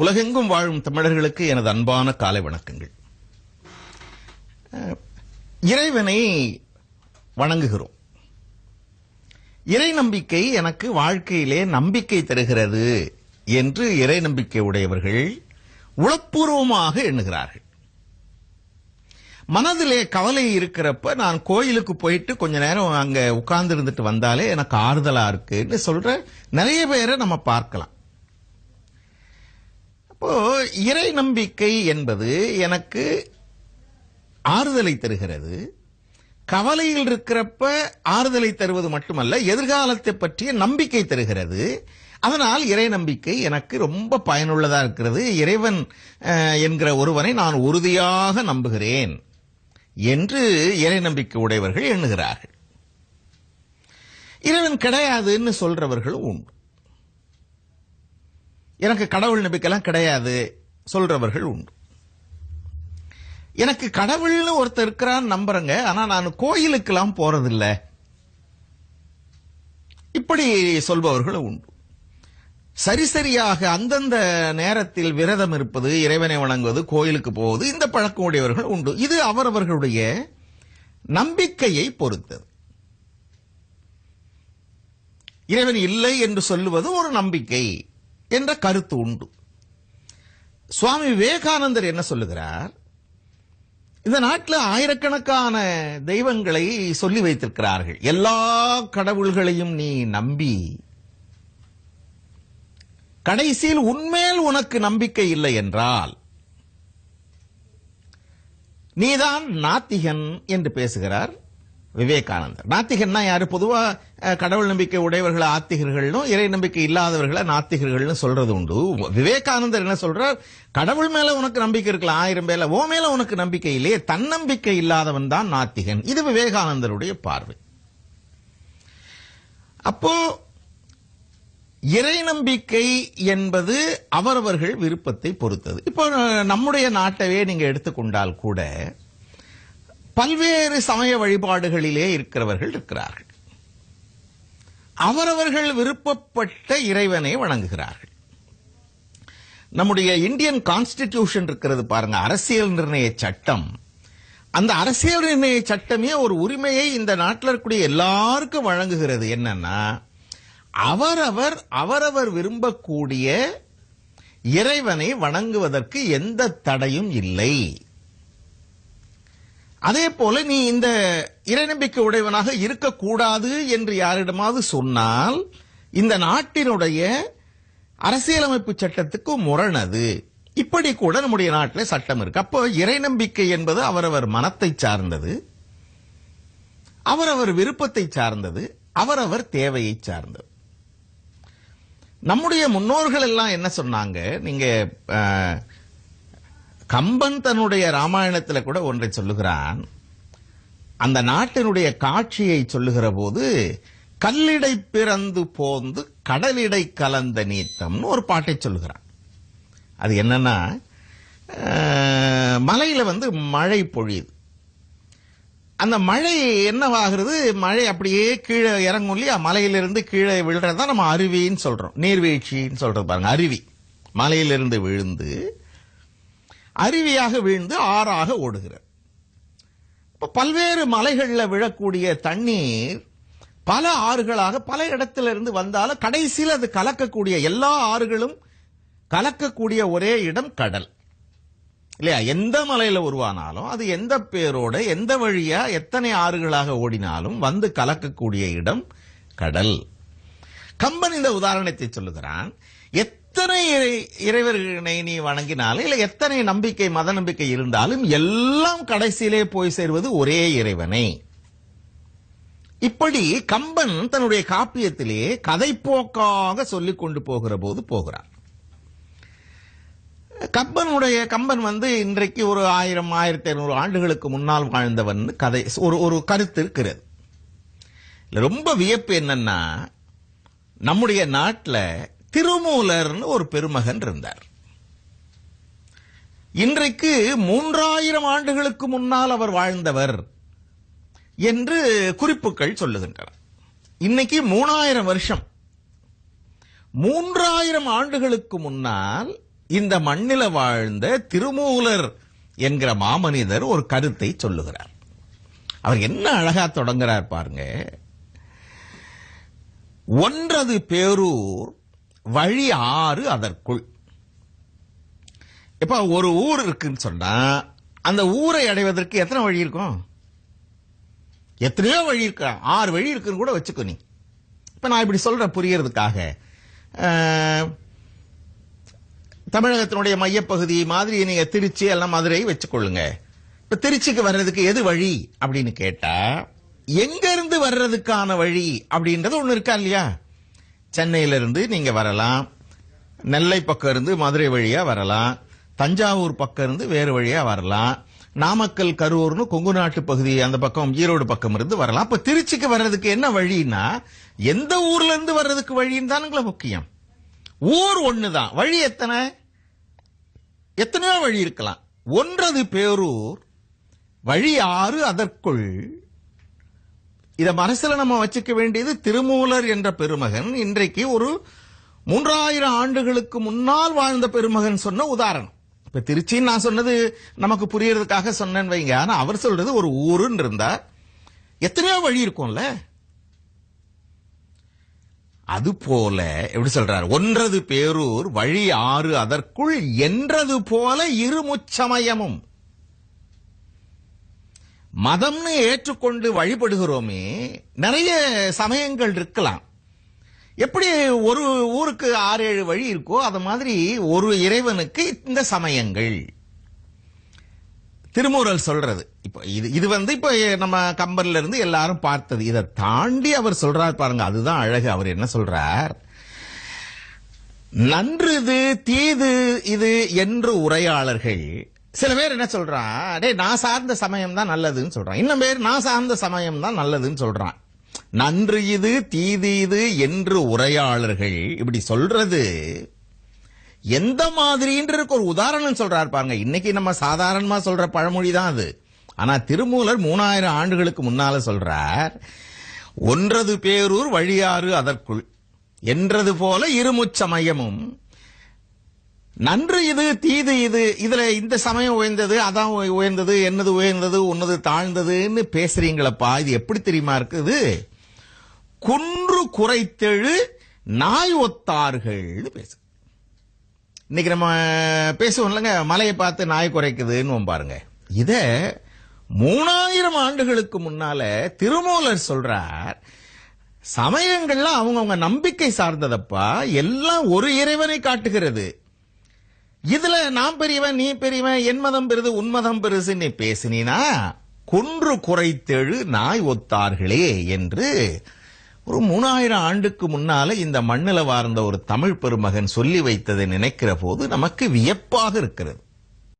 உலகெங்கும் வாழும் தமிழர்களுக்கு எனது அன்பான காலை வணக்கங்கள். இறைவனை வணங்குகிறோம். இறை நம்பிக்கை எனக்கு வாழ்க்கையிலே நம்பிக்கை தருகிறது என்று இறை நம்பிக்கை உடையவர்கள் உளப்பூர்வமாக எண்ணுகிறார்கள். மனதிலே கவலை இருக்கிறப்ப நான் கோயிலுக்கு போயிட்டு கொஞ்ச நேரம் அங்க உட்கார்ந்து இருந்துட்டு வந்தாலே எனக்கு ஆறுதலா இருக்குன்னு சொல்ற நிறைய பேரை நம்ம பார்க்கலாம். அப்போ இறை நம்பிக்கை என்பது எனக்கு ஆறுதலை தருகிறது. கவலையில் இருக்கிறப்ப ஆறுதலை தருவது மட்டுமல்ல, எதிர்காலத்தை பற்றிய நம்பிக்கை தருகிறது. அதனால் இறை நம்பிக்கை எனக்கு ரொம்ப பயனுள்ளதா இருக்கிறது. இறைவன் என்கிற ஒருவனை நான் உறுதியாக நம்புகிறேன் என்று இறை நம்பிக்கை உடையவர்கள் எண்ணுகிறார்கள். இறைவன் கிடையாதுன்னு சொல்றவர்களும் உண்டு. எனக்கு கடவுள் நம்பிக்கைலாம் கிடையாது சொல்றவர்கள் உண்டு. எனக்கு கடவுள்னு ஒருத்தர் இருக்கிறான்னு நம்புறங்க, ஆனா நான் கோயிலுக்கெல்லாம் போறதில்லை இப்படி சொல்பவர்களும் உண்டு. சரியாக அந்தந்த நேரத்தில் விரதம் இருப்பது, இறைவனை வணங்குவது, கோயிலுக்கு போவது, இந்த பழக்கம் உடையவர்கள் உண்டு. இது அவரவர்களுடைய நம்பிக்கையை பொறுத்தது. இறைவன் இல்லை என்று சொல்லுவது ஒரு நம்பிக்கை என்ற கருத்து உண்டு. சுவாமி விவேகானந்தர் என்ன சொல்லுகிறார்? இந்த நாட்டில் ஆயிரக்கணக்கான தெய்வங்களை சொல்லி வைத்திருக்கிறார்கள். எல்லா கடவுள்களையும் நீ நம்பி கடைசியில் உன்மேல் உனக்கு நம்பிக்கை இல்லை என்றால் நீதான் நாத்திகன் என்று பேசுகிறார் விவேகானந்தர். நாத்திகன்னா யாரு? பொதுவா கடவுள் நம்பிக்கை உடையவர்கள் ஆத்திகர்களும், இறை நம்பிக்கை இல்லாதவர்களை நாத்திகர்கள்னு சொல்றது உண்டு. விவேகானந்தர் என்ன சொல்றார்? கடவுள் மேல உனக்கு நம்பிக்கை இருக்கலாம், 1000 பேர்ல, ஓ மேல உனக்கு நம்பிக்கை இல்லையே, தன்னம்பிக்கை இல்லாதவன் தான் நாத்திகன். இது விவேகானந்தருடைய பார்வை. அப்போ இறை நம்பிக்கை என்பது அவரவர்கள் விருப்பத்தை பொறுத்தது. இப்போ நம்முடைய நாட்டவே நீங்க எடுத்துக்கொண்டால் கூட பல்வேறு சமய வழிபாடுகளிலே இருக்கிறவர்கள் இருக்கிறார்கள். அவரவர்கள் விருப்பப்பட்ட இறைவனை வணங்குகிறார்கள். நம்முடைய இந்தியன் கான்ஸ்டிடியூஷன் இருக்கிறது பாருங்க, அரசியல் நிர்ணய சட்டம். அந்த அரசியல் நிர்ணய சட்டமே ஒரு உரிமையை இந்த நாட்டில் இருக்கக்கூடிய எல்லாருக்கும் வழங்குகிறது. என்னன்னா, அவரவர் விரும்பக்கூடிய இறைவனை வணங்குவதற்கு எந்த தடையும் இல்லை. அதே போல நீ இந்த இறைநம்பிக்கை உடையவனாக இருக்கக்கூடாது என்று யாரிடமாவது சொன்னால் இந்த நாட்டினுடைய அரசியலமைப்பு சட்டத்துக்கு முரணது. இப்படி கூட நம்முடைய நாட்டில் சட்டம் இருக்கு. அப்போ இறைநம்பிக்கை என்பது அவரவர் மனத்தை சார்ந்தது, அவரவர் விருப்பத்தை சார்ந்தது, அவரவர் தேவையை சார்ந்தது. நம்முடைய முன்னோர்கள் எல்லாம் என்ன சொன்னாங்க? நீங்க கம்பன் தன்னுடைய ராமாயணத்தில் கூட ஒன்றை சொல்லுகிறான். அந்த நாட்டினுடைய காட்சியை சொல்லுகிற போது, கல்லிடை பிறந்து போந்து கடலிடை கலந்த நீத்தம்னு ஒரு பாட்டை சொல்லுகிறான். அது என்னன்னா, மலையில மழை பொழியுது. அந்த மழை என்னவாகிறது? மழை அப்படியே கீழே இறங்கும் இல்லையா? மலையிலிருந்து கீழே விழுறதான் நம்ம அருவின்னு சொல்றோம், நீர்வீழ்ச்சின்னு சொல்றது பாருங்க. அருவி மலையிலிருந்து விழுந்து அருவியாக விழுந்து ஆறாக ஓடுகிறது. பல்வேறு மலைகளில் விழக்கூடிய தண்ணீர் பல ஆறுகளாக பல இடத்திலிருந்து வந்தாலும் கடைசியில் அது கலக்கக்கூடிய, எல்லா ஆறுகளும் கலக்கக்கூடிய ஒரே இடம் கடல் இல்லையா? எந்த மலையில உருவானாலும் அது எந்த பேரோட எந்த வழியா எத்தனை ஆறுகளாக ஓடினாலும் வந்து கலக்கக்கூடிய இடம் கடல். கம்பன் இந்த உதாரணத்தை சொல்லுகிறான். எத்தனை இறைவர்களை நீ வணங்கினாலும், இல்லை எத்தனை நம்பிக்கை மத நம்பிக்கை இருந்தாலும் எல்லாம் கடைசியிலே போய் சேர்வது ஒரே இறைவனை. இப்படி கம்பன் தன்னுடைய காப்பியத்திலே கதைப்போக்காக சொல்லிக் கொண்டு போகிற போது போகிறார். கம்பன் இன்றைக்கு ஒரு 1000 1500 ஆண்டுகளுக்கு முன்னால் வாழ்ந்தவன் கதை ஒரு கருத்து இருக்கிறது. ரொம்ப வியப்பு என்னன்னா, நம்முடைய நாட்டில் திருமூலர்னு ஒரு பெருமகன் இருந்தார். இன்றைக்கு 3000 ஆண்டுகளுக்கு முன்னால் அவர் வாழ்ந்தவர் என்று குறிப்புகள் சொல்லுகின்றன. இன்னைக்கு 3000 வருஷம். 3000 ஆண்டுகளுக்கு முன்னால் இந்த மண்ணில வாழ்ந்த திருமூலர் என்கிற மாமனிதர் ஒரு கருத்தை சொல்லுகிறார். அவர் என்ன அழகா தொடங்குறார் பாருங்க. ஒன்றது பேரூர் வழி ஆறு அதற்குள். இப்ப ஒரு ஊர் இருக்குன்னு சொன்னா அந்த ஊரை அடைவதற்கு எத்தனை வழி இருக்கும்? எத்தனையோ வழி இருக்கு. 6 வழி இருக்குன்னு கூட வச்சுக்கோ நீ. இப்ப நான் இப்படி சொல்ற புரியறதுக்காக, தமிழகத்தினுடைய மையப்பகுதி மாதிரி நீங்க திருச்சி எல்லாம் மதுரை வச்சுக்கொள்ளுங்க. இப்ப திருச்சிக்கு வர்றதுக்கு எது வழி அப்படின்னு கேட்டா, எங்க இருந்து வர்றதுக்கான வழி அப்படின்றது ஒண்ணு இருக்கா இல்லையா? சென்னையில இருந்து நீங்க வரலாம், நெல்லை பக்கம் இருந்து மதுரை வழியா வரலாம், தஞ்சாவூர் பக்கம் இருந்து வேறு வழியா வரலாம், நாமக்கல் கரூர்னு கொங்கு நாட்டு பகுதி அந்த பக்கம் ஈரோடு பக்கம் இருந்து வரலாம். அப்ப திருச்சிக்கு வர்றதுக்கு என்ன வழின்னா, எந்த ஊர்ல இருந்து வர்றதுக்கு வழின்னு தானுங்களா முக்கியம். ஊர் ஒண்ணுதான், வழி எத்தனையோ வழி இருக்கலாம். ஒன்றது பேரூர் வழி ஆறு அதற்குள். இத மனசுல நம்ம வச்சுக்க வேண்டியது திருமூலர் என்ற பெருமகன் இன்றைக்கு ஒரு 3000 ஆண்டுகளுக்கு முன்னால் வாழ்ந்த பெருமகன் சொன்ன உதாரணம். இப்ப திருச்சின்னு நான் சொன்னது நமக்கு புரியறதுக்காக சொன்னேன்னு வைங்க. ஆனா அவர் சொல்றது ஒரு ஊருன்னு இருந்தா எத்தனையோ வழி இருக்கும்ல. அது போல எப்படி சொல்றார், ஒன்றது பேரூர் வழி ஆறு அதற்குள் என்றது போல இருமுச்சமயமும். மதம்னு ஏற்றுக்கொண்டு வழிபடுகிறோமே, நிறைய சமயங்கள் இருக்கலாம். எப்படி ஒரு ஊருக்கு 6-7 வழி இருக்கோ அது மாதிரி ஒரு இறைவனுக்கு இந்த சமயங்கள். திருமூலர் சொல்றது இப்ப இது இப்ப நம்ம கம்பர்ல இருந்து எல்லாரும் பார்த்தது. இதை தாண்டி அவர் சொல்றார் பாருங்க, அதுதான் அழகு. அவர் என்ன சொல்றார், நன்றுது தீது இது என்று உரையாளர்கள். சில பேர் என்ன சொல்றான், டே நான் சார்ந்த சமயம் தான் நல்லதுன்னு சொல்றான். இன்னும் பேர் நான் சார்ந்த சமயம் தான் நல்லதுன்னு சொல்றான். நன்று இது தீது இது என்று உரையாளர்கள் இப்படி சொல்றது எந்த மாதிரின்றதுக்கு ஒரு உதாரணம் சொல்றாரு பாருங்க. இன்னைக்கு நம்ம சாதாரணமா சொல்ற பழமொழி தான் அது. ஆனா திருமூலர் 3000 ஆண்டுகளுக்கு முன்னால சொல்றார், ஒன்றது பேரூர் வழியாறு அதற்குள் என்றது போல இருமுச்சமயமும். நன்று இது தீது இது, இதுல இந்த சமயம் உயர்ந்தது அதான் உயர்ந்தது, என்னது உயர்ந்தது உன்னது தாழ்ந்ததுன்னு பேசுறீங்களப்பா. இது எப்படி தெரியுமா இருக்குது, குன்று குறைத்தெழு நாய் ஒத்தார்கள் பேசு. இன்னைக்கு நம்ம பேசுவோம் இல்லைங்க, மலையை பார்த்து நாய் குறைக்குதுன்னு பாருங்க. இத 3000 ஆண்டுகளுக்கு முன்னால திருமூலர் சொல்றார். சமயங்கள்லாம் அவங்கவுங்க நம்பிக்கை சார்ந்ததப்பா, எல்லாம் ஒரு இறைவனை காட்டுகிறது. இதுல நான் பெரியவன் நீ பெரியவன், என் மதம் பெருது உன் மதம் பெருசு நீ பேசினா குன்று குறைத்தெழு நாய் ஒத்தார்களே என்று ஒரு 3000 ஆண்டுக்கு முன்னால இந்த மண்ணில வாழ்ந்த ஒரு தமிழ் பெருமகன் சொல்லி வைத்ததை நினைக்கிற போது நமக்கு வியப்பாக இருக்கிறது.